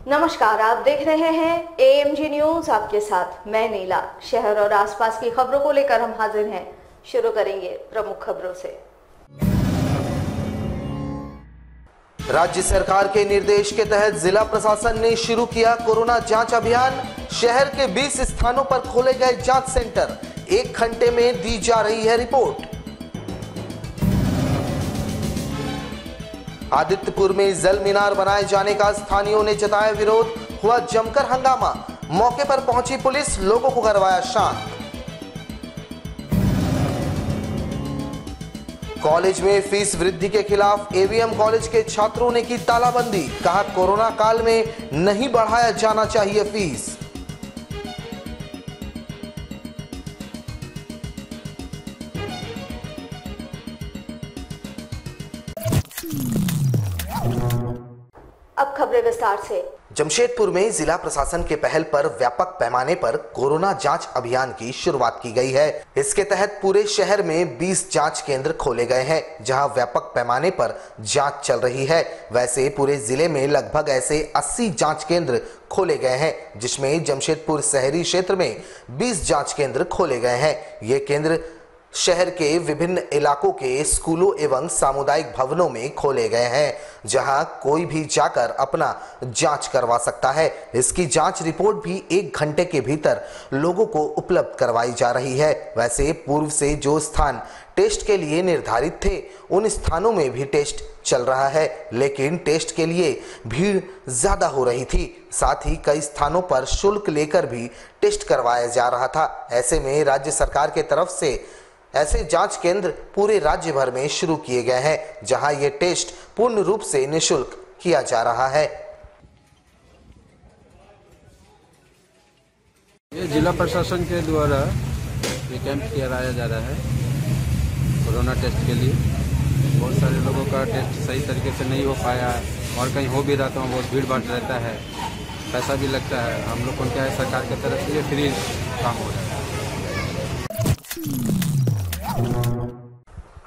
नमस्कार, आप देख रहे हैं AMG न्यूज। आपके साथ मैं नीला। शहर और आसपास की खबरों को लेकर हम हाजिर हैं। शुरू करेंगे प्रमुख खबरों से। राज्य सरकार के निर्देश के तहत जिला प्रशासन ने शुरू किया कोरोना जांच अभियान। शहर के 20 स्थानों पर खोले गए जांच सेंटर। 1 घंटे में दी जा रही है रिपोर्ट। आदित्यपुर में जल मीनार बनाए जाने का स्थानीयों ने जताया विरोध। हुआ जमकर हंगामा। मौके पर पहुंची पुलिस, लोगों को करवाया शांत। कॉलेज में फीस वृद्धि के खिलाफ AVM कॉलेज के छात्रों ने की तालाबंदी। कहा कोरोना काल में नहीं बढ़ाया जाना चाहिए फीस। अब खबरें विस्तार से। जमशेदपुर में जिला प्रशासन के पहल पर व्यापक पैमाने पर कोरोना जांच अभियान की शुरुआत की गई है। इसके तहत पूरे शहर में 20 जांच केंद्र खोले गए हैं, जहां व्यापक पैमाने पर जांच चल रही है। वैसे पूरे जिले में लगभग ऐसे 80 जांच केंद्र खोले गए हैं, जिसमें जमशेदपुर शहरी क्षेत्र में 20 जांच केंद्र खोले गए हैं। ये केंद्र शहर के विभिन्न इलाकों के स्कूलों एवं सामुदायिक भवनों में खोले गए हैं, जहां कोई भी जाकर अपना जांच करवा सकता है। इसकी जांच रिपोर्ट भी 1 घंटे के भीतर लोगों को उपलब्ध करवाई जा रही है। वैसे पूर्व से जो स्थान टेस्ट के लिए निर्धारित थे, उन स्थानों में भी टेस्ट चल रहा है, लेकिन टेस्ट के लिए भीड़ ज्यादा हो रही थी। साथ ही कई स्थानों पर शुल्क लेकर भी टेस्ट करवाया जा रहा था। ऐसे में राज्य सरकार के तरफ से ऐसे जांच केंद्र पूरे राज्य भर में शुरू किए गए हैं, जहां ये टेस्ट पूर्ण रूप से निःशुल्क किया जा रहा है। ये जिला प्रशासन के द्वारा ये कैंप कराया जा रहा है कोरोना टेस्ट के लिए। बहुत सारे लोगों का टेस्ट सही तरीके से नहीं हो पाया, और कहीं हो भी रहा तो बहुत भीड़ भाड़ रहता है, पैसा भी लगता है। हम लोग को क्या है, सरकार की तरफ से फ्री काम हो रहा है।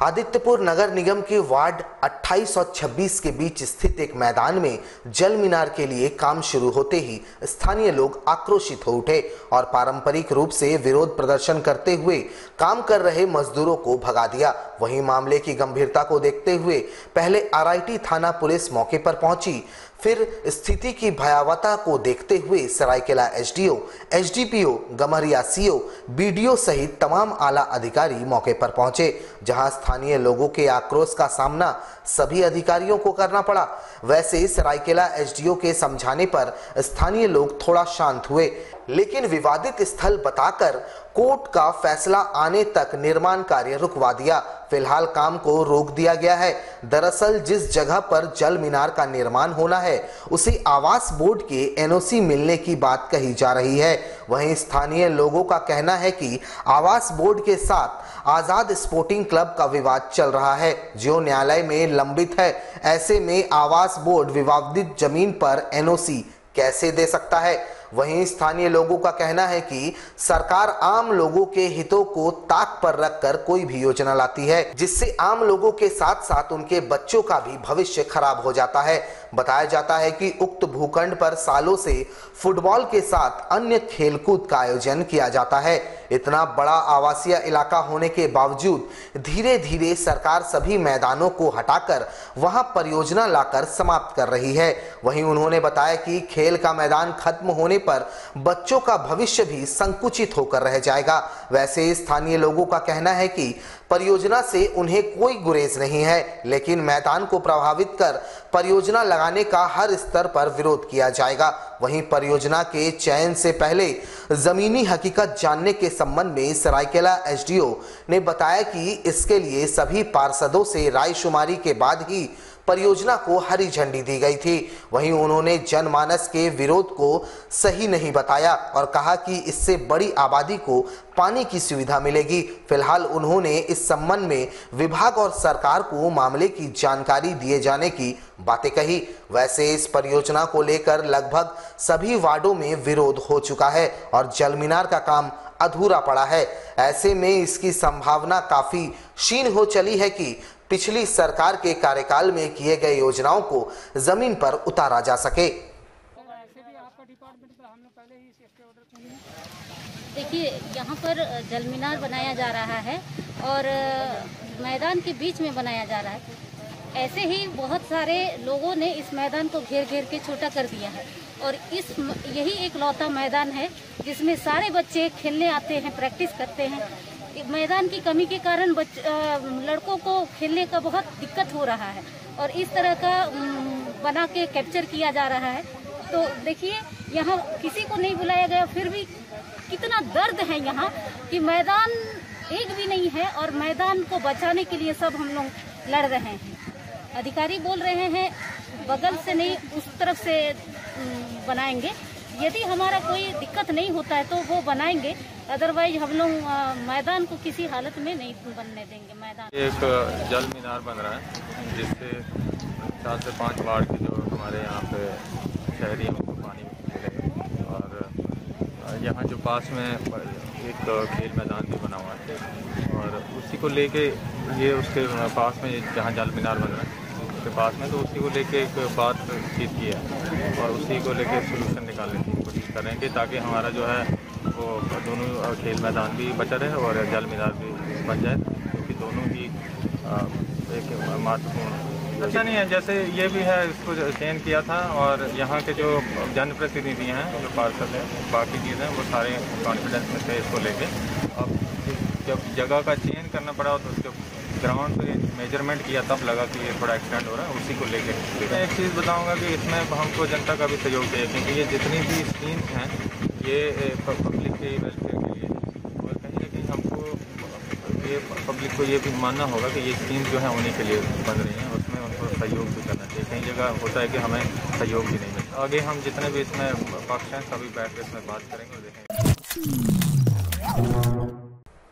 आदित्यपुर नगर निगम के वार्ड 28 और 26 के बीच स्थित एक मैदान में जल मीनार के लिए काम शुरू होते ही स्थानीय लोग आक्रोशित हो उठे और पारंपरिक रूप से विरोध प्रदर्शन करते हुए काम कर रहे मजदूरों को भगा दिया। वहीं मामले की गंभीरता को देखते हुए पहले RIT थाना पुलिस मौके पर पहुंची, फिर स्थिति की भयावहता को देखते हुए Seraikela SDO, SDPO, Gamharia CO, BDO सहित तमाम आला अधिकारी मौके पर पहुंचे, जहां स्थानीय लोगों के आक्रोश का सामना सभी अधिकारियों को करना पड़ा। वैसे सरायकेला SDO के समझाने पर स्थानीय लोग थोड़ा शांत हुए, लेकिन विवादित स्थल बताकर कोर्ट का फैसला आने तक निर्माण कार्य रुकवा दिया। फिलहाल काम को रोक दिया गया है। दरअसल जिस जगह पर जल मीनार का निर्माण होना है, उसे आवास बोर्ड के NOC मिलने की बात कही जा रही है। वहीं स्थानीय लोगों का कहना है कि आवास बोर्ड के साथ आजाद स्पोर्टिंग क्लब का विवाद चल रहा है, जो न्यायालय में लंबित है। ऐसे में आवास बोर्ड विवादित जमीन पर NOC कैसे दे सकता है? वहीं स्थानीय लोगों का कहना है कि सरकार आम लोगों के हितों को ताक पर रखकर कोई भी योजना लाती है, जिससे आम लोगों के साथ साथ उनके बच्चों का भी भविष्य खराब हो जाता है। बताया जाता है कि उक्त भूखंड पर सालों से फुटबॉल के साथ अन्य खेलकूद का आयोजन किया जाता है। इतना बड़ा आवासीय इलाका होने के बावजूद धीरे धीरे सरकार सभी मैदानों को हटाकर वहां परियोजना लाकर समाप्त कर रही है। वहीं उन्होंने बताया कि खेल का मैदान खत्म होने पर बच्चों का भविष्य भी संकुचित होकर रह जाएगा। वैसे स्थानीय लोगों का कहना है कि परियोजना से उन्हें कोई गुरेज नहीं है, लेकिन मैदान को प्रभावित कर परियोजना लगाने का हर स्तर पर विरोध किया जाएगा। वहीं परियोजना के चयन से पहले जमीनी हकीकत जानने के संबंध में सरायकेला SDO ने बताया कि इसके लिए सभी पार्षदों से रायशुमारी के बाद ही परियोजना को हरी झंडी दी गई थी। वहीं उन्होंने जनमानस के विरोध को सही नहीं बताया और कहा कि इससे बड़ी आबादी को पानी की सुविधा मिलेगी। फिलहाल उन्होंने इस संबंध में विभाग और सरकार को मामले की जानकारी दिए जाने की बातें कही। वैसे इस परियोजना को लेकर लगभग सभी वार्डों में विरोध हो चुका है और जल मीनार का काम अधूरा पड़ा है। ऐसे में इसकी संभावना काफी क्षीण हो चली है कि पिछली सरकार के कार्यकाल में किए गए योजनाओं को जमीन पर उतारा जा सके। देखिए, यहाँ पर जल मीनार बनाया जा रहा है और मैदान के बीच में बनाया जा रहा है। ऐसे ही बहुत सारे लोगों ने इस मैदान को घेर घेर के छोटा कर दिया है और यही एक लौता मैदान है जिसमें सारे बच्चे खेलने आते हैं, प्रैक्टिस करते हैं। मैदान की कमी के कारण लड़कों को खेलने का बहुत दिक्कत हो रहा है और इस तरह का बना के कैप्चर किया जा रहा है। तो देखिए, यहाँ किसी को नहीं बुलाया गया, फिर भी कितना दर्द है यहाँ कि मैदान एक भी नहीं है और मैदान को बचाने के लिए सब हम लोग लड़ रहे हैं। अधिकारी बोल रहे हैं बगल से नहीं, उस तरफ से बनाएंगे। यदि हमारा कोई दिक्कत नहीं होता है तो वो बनाएंगे, अदरवाइज हम लोग मैदान को किसी हालत में नहीं बनने देंगे। मैदान एक जल मीनार बन रहा है जिससे 4 से 5 वार्ड के जो हमारे यहाँ पे शहरी हैं उनको पानी मिलेगा और यहाँ जो पास में एक खेल मैदान भी बना हुआ है और उसी को लेके ये उसके पास में जहाँ जल मीनार बन रहा है उसके पास में, तो उसी को लेके एक बातचीत की है और उसी को लेके सोल्यूशन निकालने की कोशिश कर रहे हैं कि ताकि हमारा जो है वो दोनों खेल मैदान भी बचा रहे और जल मीनार भी बन जाए, क्योंकि दोनों ही एक महत्वपूर्ण अच्छा नहीं है। जैसे ये भी है, इसको चयन किया था और यहाँ के जो जनप्रतिनिधि हैं, जो पार्षद हैं, बाकी चीज़ें वो सारे कॉन्फिडेंस में थे इसको लेके। अब जब जगह का चयन करना पड़ा तो उसके ग्राउंड पे मेजरमेंट किया तब लगा कि ये थोड़ा एक्सटेंड हो रहा है, उसी को लेके। मैं एक चीज़ बताऊंगा कि इसमें हमको जनता का भी सहयोग चाहिए, क्योंकि ये जितनी भी स्कीम्स हैं ये पब्लिक के वेलफेयर के लिए, और कहीं ना कहीं हमको ये पब्लिक को ये भी मानना होगा कि ये स्कीम्स जो है उन्हीं के लिए बन रही हैं, उसमें उनको सहयोग भी करना चाहिए। कई जगह होता है कि हमें सहयोग भी नहीं मिलता। आगे हम जितने भी इसमें पक्ष हैं सभी बैठ कर इसमें बात करेंगे और देखेंगे।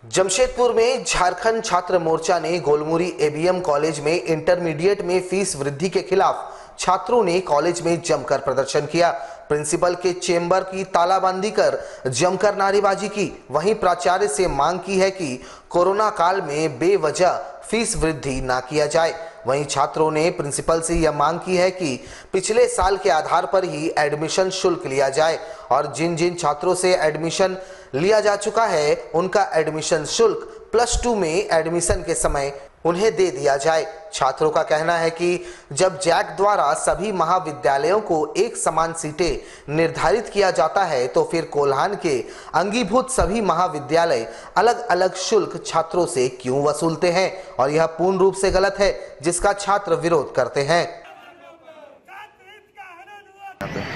जमशेदपुर में झारखंड छात्र मोर्चा ने गोलमुरी एबीएम कॉलेज में इंटरमीडिएट में फीस वृद्धि के खिलाफ छात्रों ने कॉलेज में जमकर प्रदर्शन किया। प्रिंसिपल के चेंबर की तालाबंदी कर जमकर नारेबाजी की। वहीं प्राचार्य से मांग की है कि कोरोना काल में बेवजह फीस वृद्धि ना किया जाए। वहीं छात्रों ने प्रिंसिपल से यह मांग की है कि पिछले साल के आधार पर ही एडमिशन शुल्क लिया जाए और जिन जिन छात्रों से एडमिशन लिया जा चुका है उनका एडमिशन शुल्क +2 में एडमिशन के समय उन्हें दे दिया जाए। छात्रों का कहना है कि जब जैक द्वारा सभी महाविद्यालयों को एक समान सीटें निर्धारित किया जाता है तो फिर कोल्हान के अंगीभूत सभी महाविद्यालय अलग अलग शुल्क छात्रों से क्यों वसूलते हैं और यह पूर्ण रूप से गलत है, जिसका छात्र विरोध करते हैं।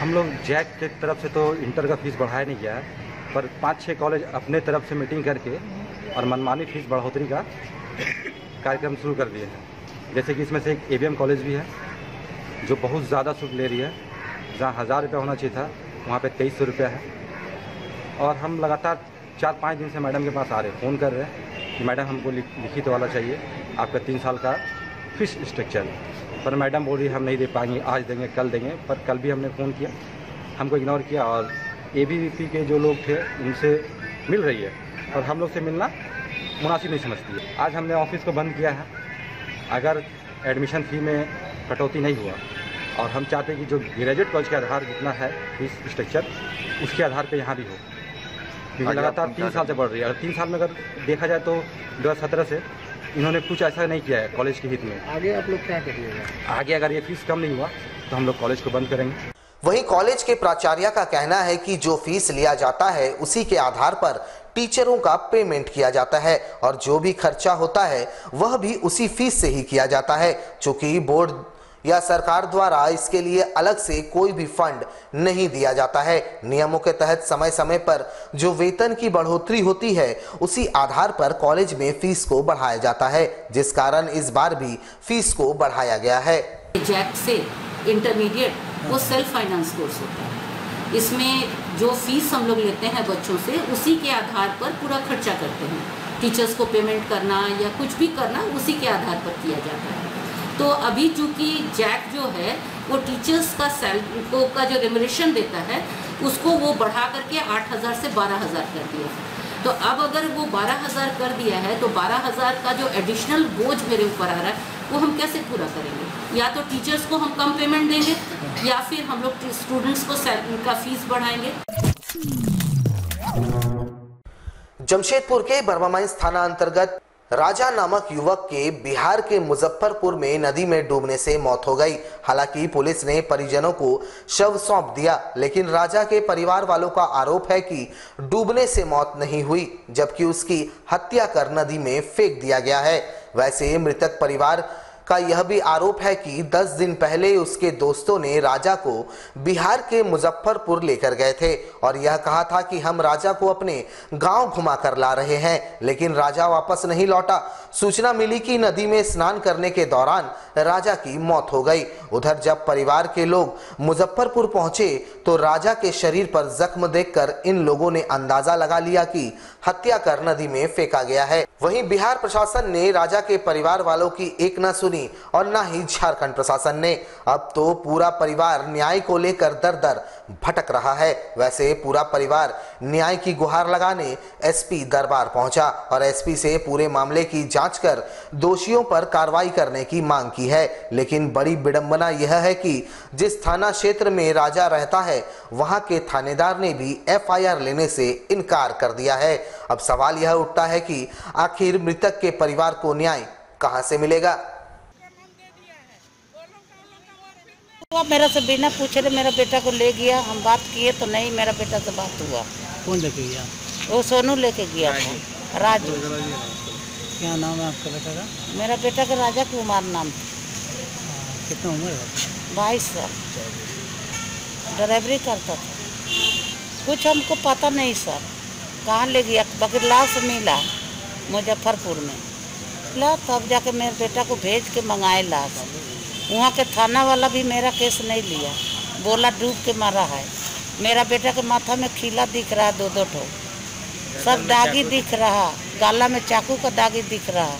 हम लोग जैक के तरफ से तो इंटर का फीस बढ़ाया नहीं गया है, पर 5-6 कॉलेज अपने तरफ से मीटिंग करके और मनमानी फीस बढ़ोतरी का कार्यक्रम शुरू कर दिए हैं। जैसे कि इसमें से एक एबीएम कॉलेज भी है जो बहुत ज़्यादा शुल्क ले रही है। जहाँ 1000 रुपये होना चाहिए था वहाँ पे 2300 रुपया है। और हम लगातार 4-5 दिन से मैडम के पास आ रहे, फ़ोन कर रहे हैं कि मैडम हमको लिखित वाला चाहिए आपका 3 साल का फीस स्ट्रक्चर। पर मैडम बोल रही हम नहीं दे पाएंगे, आज देंगे कल देंगे। पर कल भी हमने फ़ोन किया, हमको इग्नोर किया और एबीवीपी के जो लोग थे उनसे मिल रही है और हम लोग से मिलना मुनासिब नहीं समझती है। आज हमने ऑफिस को बंद किया है। अगर एडमिशन फ़ी में कटौती नहीं हुआ और हम चाहते हैं कि जो ग्रेजुएट कॉलेज के आधार जितना है फीस स्ट्रक्चर उसके आधार पे यहाँ भी हो, क्योंकि लगातार 3 साल से बढ़ रही है। और 3 साल में अगर देखा जाए तो 2017 से इन्होंने कुछ ऐसा नहीं किया है कॉलेज के हित में। आगे आप लोग क्या करिएगा? आगे अगर ये फीस कम नहीं हुआ तो हम लोग कॉलेज को बंद करेंगे। वहीं कॉलेज के प्राचार्य का कहना है कि जो फीस लिया जाता है उसी के आधार पर टीचरों का पेमेंट किया जाता है और जो भी खर्चा होता है वह भी उसी फीस से ही किया जाता है। चूंकि बोर्ड या सरकार द्वारा इसके लिए अलग से कोई भी फंड नहीं दिया जाता है। नियमों के तहत समय समय पर जो वेतन की बढ़ोतरी होती है उसी आधार पर कॉलेज में फीस को बढ़ाया जाता है, जिस कारण इस बार भी फीस को बढ़ाया गया है। जैक से इंटरमीडिएट वो सेल्फ फाइनेंस कोर्स होता है। इसमें जो फीस हम लोग लेते हैं बच्चों से उसी के आधार पर पूरा खर्चा करते हैं। टीचर्स को पेमेंट करना या कुछ भी करना उसी के आधार पर किया जाता है। तो अभी चूँकि जैक जो है वो टीचर्स का का जो रेमुनरेशन देता है उसको वो बढ़ा करके 8000 से 12000 कर दिया। तो अब अगर वो 12,000 कर दिया है तो 12,000 का जो एडिशनल बोझ मेरे ऊपर आ रहा है वो हम कैसे पूरा करेंगे? या तो टीचर्स को हम कम पेमेंट देंगे या फिर हम लोग स्टूडेंट्स को उनका फीस बढ़ाएंगे। जमशेदपुर के बर्मामाइंस थाना अंतर्गत राजा नामक युवक के बिहार के मुजफ्फरपुर में नदी में डूबने से मौत हो गई। हालांकि पुलिस ने परिजनों को शव सौंप दिया, लेकिन राजा के परिवार वालों का आरोप है कि डूबने से मौत नहीं हुई, जबकि उसकी हत्या कर नदी में फेंक दिया गया है। वैसे मृतक परिवार का यह भी आरोप है कि 10 दिन पहले उसके दोस्तों ने राजा को बिहार के मुजफ्फरपुर लेकर गए थे और यह कहा था कि हम राजा को अपने गांव घुमा कर ला रहे हैं, लेकिन राजा वापस नहीं लौटा। सूचना मिली कि नदी में स्नान करने के दौरान राजा की मौत हो गई। उधर जब परिवार के लोग मुजफ्फरपुर पहुंचे तो राजा के शरीर पर जख्म देखकर इन लोगों ने अंदाजा लगा लिया कि हत्या कर नदी में फेंका गया है। वहीं बिहार प्रशासन ने राजा के परिवार वालों की एक न सुनी और न ही झारखंड प्रशासन ने। अब तो पूरा परिवार न्याय को लेकर दर-दर भटक रहा है। वैसे पूरा परिवार न्याय की गुहार लगाने एसपी दरबार पहुंचा और एसपी से पूरे मामले की जांच कर दोषियों पर कार्रवाई करने की मांग की है। लेकिन बड़ी विडंबना यह है कि जिस थाना क्षेत्र में राजा रहता है वहां के थानेदार ने भी एफआईआर लेने से इनकार कर दिया है। अब सवाल यह उठता है कि आखिर मृतक के परिवार को न्याय कहां से मिलेगा? वो मेरा से बिना पूछे मेरा बेटा को ले गया। हम बात किए तो नहीं, मेरा बेटा से बात हुआ। कौन लेके गया? वो सोनू लेके गया था। राजू। क्या नाम है आपका बेटा का? मेरा बेटा का राजा कुमार नाम था। कितना उम्र है? 22 साल। ड्राइवरी करता था। कुछ हमको पता नहीं सर कहाँ ले गया, बाकी लाश मिला मुजफ्फरपुर में ला, तब जाके मेरे बेटा को भेज के मंगाए लाश। वहाँ के थाना वाला भी मेरा केस नहीं लिया, बोला डूब के मारा है। मेरा बेटा के माथा में खीला दिख रहा, 2-2 ठो सब दागी दिख रहा, गाला में चाकू का दागी दिख रहा,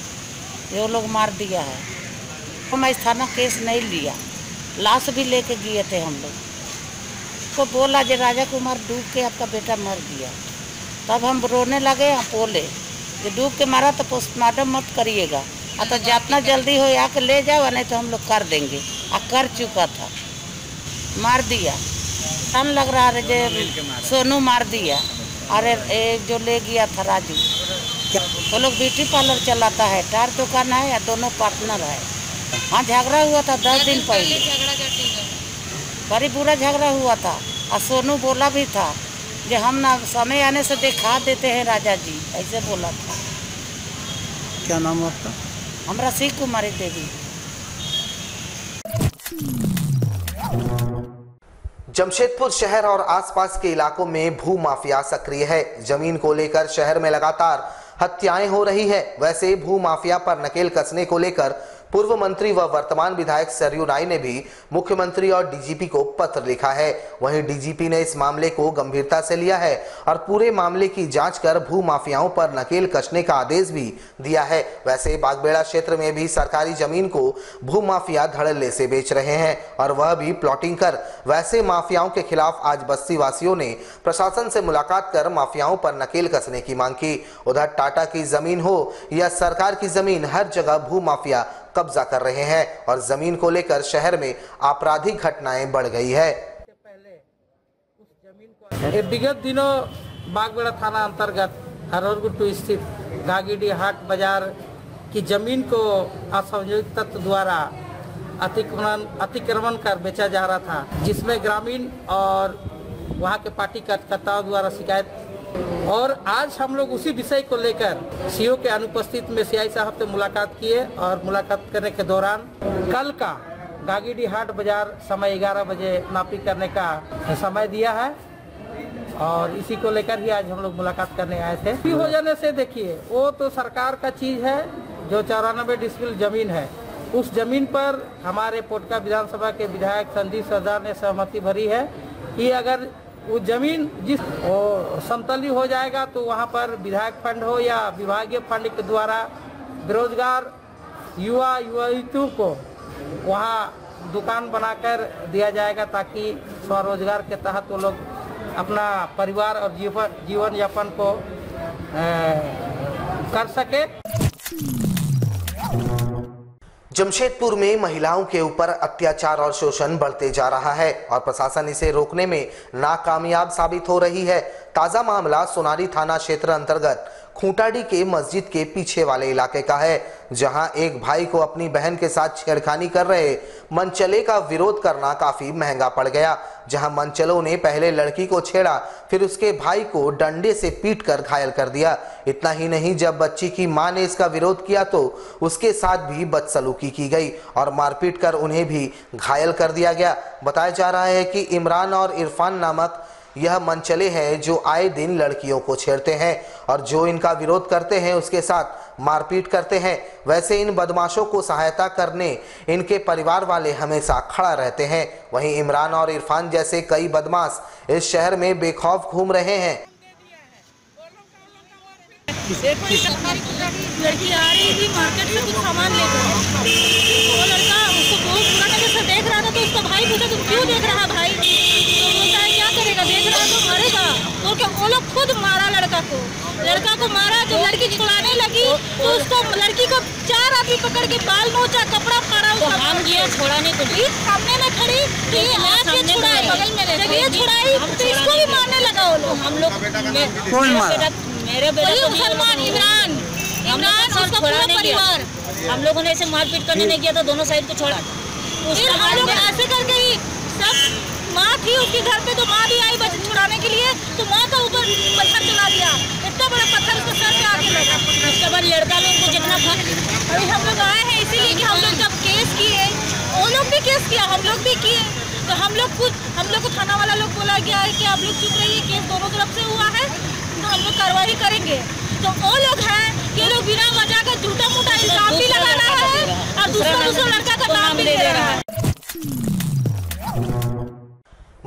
ये लोग मार दिया है। हम इस थाना केस नहीं लिया, लाश भी लेके गए थे हम लोग। तो बोला जे राजा कुमार डूब के आपका बेटा मर गया। तब हम रोने लगे, हम बोले कि डूब के मारा तो पोस्टमार्टम मत करिएगा, तो जितना जल्दी हो आके ले जाओ, नहीं तो हम लोग कर देंगे। कर चुका था, मार दिया। सन लग रहा है जे सोनू मार दिया। अरे जो ले गया था राजू, वो लोग ब्यूटी पार्लर चलाता है, टायर दुकान है, या दोनों पार्टनर है। हाँ झगड़ा हुआ था 10 दिन पहले, बड़ी बुरा झगड़ा हुआ था। और सोनू बोला भी था कि हम ना समय आने से दिखा देते हैं राजा जी, ऐसे बोला था। क्या नाम है आपका? हमरा शिव कुमारी देवी। जमशेदपुर शहर और आसपास के इलाकों में भू माफिया सक्रिय है। जमीन को लेकर शहर में लगातार हत्याएं हो रही है। वैसे भू माफिया पर नकेल कसने को लेकर पूर्व मंत्री व वर्तमान विधायक सरयू राय ने भी मुख्यमंत्री और डीजीपी को पत्र लिखा है। वहीं डीजीपी ने इस मामले को गंभीरता से लिया है और पूरे मामले की जांच कर भू माफियाओं पर नकेल कसने का आदेश भी दिया है। वैसे बागबेड़ा क्षेत्र में भी सरकारी जमीन को भू माफिया धड़ल्ले से बेच रहे हैं और वह भी प्लॉटिंग कर। वैसे माफियाओं के खिलाफ आज बस्ती वासियों ने प्रशासन से मुलाकात कर माफियाओं पर नकेल कसने की मांग की। उधर टाटा की जमीन हो या सरकार की जमीन, हर जगह भू माफिया कब्जा कर रहे हैं और जमीन को लेकर शहर में आपराधिक घटनाएं बढ़ गई है। विगत दिनों बागबेड़ा थाना अंतर्गत हरौरगुट्टू स्थित गागीडी हाट बाजार की जमीन को असामाजिक तत्व द्वारा अतिक्रमण कर बेचा जा रहा था, जिसमें ग्रामीण और वहां के पार्टी कार्यकर्ताओं द्वारा शिकायत। और आज हम लोग उसी विषय को लेकर सीओ के अनुपस्थित में सीआई साहब से मुलाकात किए और मुलाकात करने के दौरान कल का गागीडी हाट बाजार समय 11 बजे नापी करने का समय दिया है और इसी को लेकर ही आज हम लोग मुलाकात करने आए थे। हो जाने से देखिए, वो तो सरकार का चीज है, जो 94 डिसमिल जमीन है, उस जमीन पर हमारे पोटका विधानसभा के विधायक संदीप सरदार ने सहमति भरी है कि अगर वो जमीन जिस समतली हो जाएगा तो वहाँ पर विधायक फंड हो या विभागीय फंड के द्वारा बेरोजगार युवतियों को वहाँ दुकान बनाकर दिया जाएगा, ताकि स्वरोजगार के तहत वो लोग अपना परिवार और जीवन यापन को कर सके। जमशेदपुर में महिलाओं के ऊपर अत्याचार और शोषण बढ़ते जा रहा है और प्रशासन इसे रोकने में नाकामयाब साबित हो रही है। ताजा मामला सोनारी थाना क्षेत्र अंतर्गत खूंटाडी के मस्जिद के पीछे वाले इलाके का है, जहां एक भाई को अपनी बहन के साथ छेड़खानी कर रहे मनचले का विरोध करना काफी महंगा पड़ गया। जहां मनचलों ने पहले लड़की को छेड़ा, फिर उसके भाई को डंडे से पीटकर घायल कर दिया। इतना ही नहीं, जब बच्ची की मां ने इसका विरोध किया तो उसके साथ भी बदसलूकी की गई और मारपीट कर उन्हें भी घायल कर दिया गया। बताया जा रहा है कि इमरान और इरफान नामक यह मनचले हैं जो आए दिन लड़कियों को छेड़ते हैं और जो इनका विरोध करते हैं उसके साथ मारपीट करते हैं। वैसे इन बदमाशों को सहायता करने इनके परिवार वाले हमेशा खड़ा रहते हैं। वहीं इमरान और इरफान जैसे कई बदमाश इस शहर में बेखौफ घूम रहे हैं। लड़की आ रही थी मार्केट से कुछ सामान लेकर, वो लड़का उसको बहुत बुरा नजर से देख रहा था, तो उसका भाई पूछा तुम क्यों देख रहा भाई, तो बोलता है क्या करेगा, देख रहा तो मरेगा। तो क्या वो लोग खुद मारा लड़का को मारा। जब लड़की छुड़ाने लगी तो उसको लड़की को 4 आदमी पकड़ के बाल नोचा, कपड़ा फाड़ा, उसका हम गया छुड़ाने को भी सामने में खड़ी कि छुड़ाई, बगल में जब ये छुड़ाई तो इसको भी मारने लगा वो लोग। हम लोग कौन मारा? मेरे बेटा मुसलमान इमरान उसका पूरा परिवार। हम लोगों ने ऐसे मारपीट करने नहीं किया था, दोनों साइड को छोड़ा। फिर हम लोग ऐसे करके ही सब, माँ थी उसके घर पे तो माँ भी आई बच्चे छुड़ाने के लिए, तो माँ का ऊपर पत्थर चला दिया, इतना बड़ा पत्थर उसके सर पे आके लगा। उसके बाद लड़का लोग को जितना अभी हम लोग आए हैं इसीलिए कि हम लोग जब केस किए, वो लोग भी केस किया, हम लोग भी किए, तो हम लोग को थाना वाला लोग बोला गया है कि आप लोग चुप रहिए, केस दोनों तरफ से हुआ है तो हम लोग कार्रवाई करेंगे। तो वो लोग हैं कि लोग बिना वजह का झूठा मूठा इल्जाम भी लगा रहा है और दूसरा लड़का का नाम भी ले रहा है।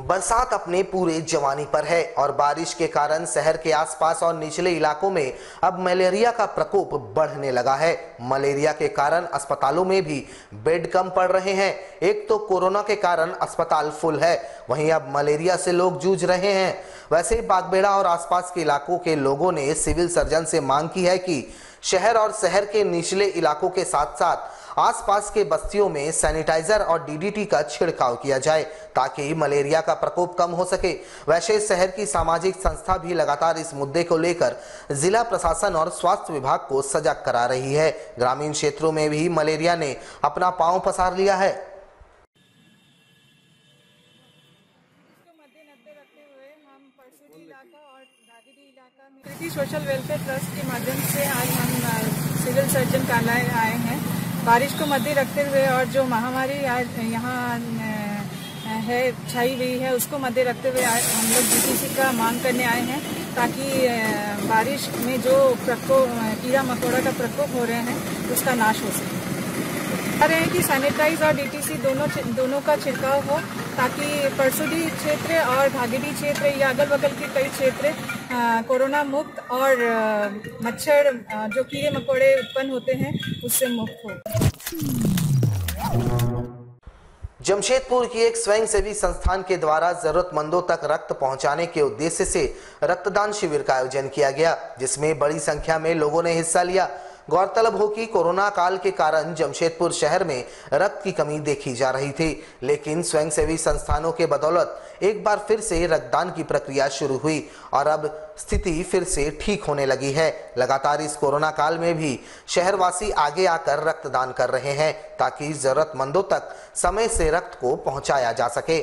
बरसात अपने पूरे जवानी पर है और बारिश के कारण शहर के आसपास और निचले इलाकों में अब मलेरिया का प्रकोप बढ़ने लगा है। मलेरिया के कारण अस्पतालों में भी बेड कम पड़ रहे हैं। एक तो कोरोना के कारण अस्पताल फुल है, वहीं अब मलेरिया से लोग जूझ रहे हैं। वैसे बागबेड़ा और आसपास के इलाकों के लोगों ने सिविल सर्जन से मांग की है कि शहर और शहर के निचले इलाकों के साथ साथ आसपास के बस्तियों में सैनिटाइजर और डीडीटी का छिड़काव किया जाए ताकि मलेरिया का प्रकोप कम हो सके। वैसे शहर की सामाजिक संस्था भी लगातार इस मुद्दे को लेकर जिला प्रशासन और स्वास्थ्य विभाग को सजग करा रही है। ग्रामीण क्षेत्रों में भी मलेरिया ने अपना पांव पसार लिया है। सोशल वेलफेयर ट्रस्ट के माध्यम से आज हम सिविल सर्जन कार्यालय आए हैं। बारिश को मद्दे रखते हुए और जो महामारी आज यहाँ है छाई हुई है उसको मद्दे रखते हुए हम लोग डीटीसी का मांग करने आए हैं ताकि बारिश में जो कीड़ा मकोड़ा का प्रकोप हो रहे हैं उसका नाश हो सके। कह रहे हैं कि सैनिटाइज और डीटीसी दोनों का छिड़काव हो ताकि परसुडी क्षेत्र और भागीडी क्षेत्र या अगल बगल के कई क्षेत्र कोरोना मुक्त और मच्छर जो कीड़े मकोड़े उत्पन्न होते हैं उससे मुक्त हो। जमशेदपुर की एक स्वयंसेवी संस्थान के द्वारा जरूरतमंदों तक रक्त पहुंचाने के उद्देश्य से रक्तदान शिविर का आयोजन किया गया, जिसमें बड़ी संख्या में लोगों ने हिस्सा लिया। गौरतलब हो कि कोरोना काल के कारण जमशेदपुर शहर में रक्त की कमी देखी जा रही थी, लेकिन स्वयंसेवी संस्थानों के बदौलत एक बार फिर से रक्तदान की प्रक्रिया शुरू हुई और अब स्थिति फिर से ठीक होने लगी है। लगातार इस कोरोना काल में भी शहरवासी आगे आकर रक्तदान कर रहे हैं ताकि जरूरतमंदों तक समय से रक्त को पहुंचाया जा सके।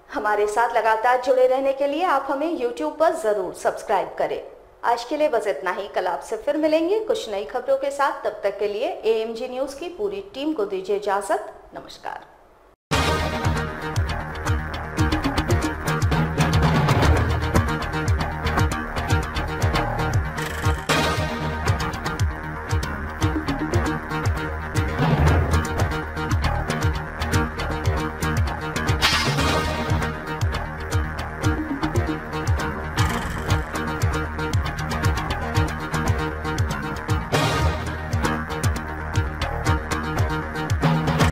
हमारे साथ लगातार जुड़े रहने के लिए आप हमें YouTube पर जरूर सब्सक्राइब करें। आज के लिए बस इतना ही। कल आपसे फिर मिलेंगे कुछ नई खबरों के साथ। तब तक के लिए AMG न्यूज की पूरी टीम को दीजिए इजाजत। नमस्कार।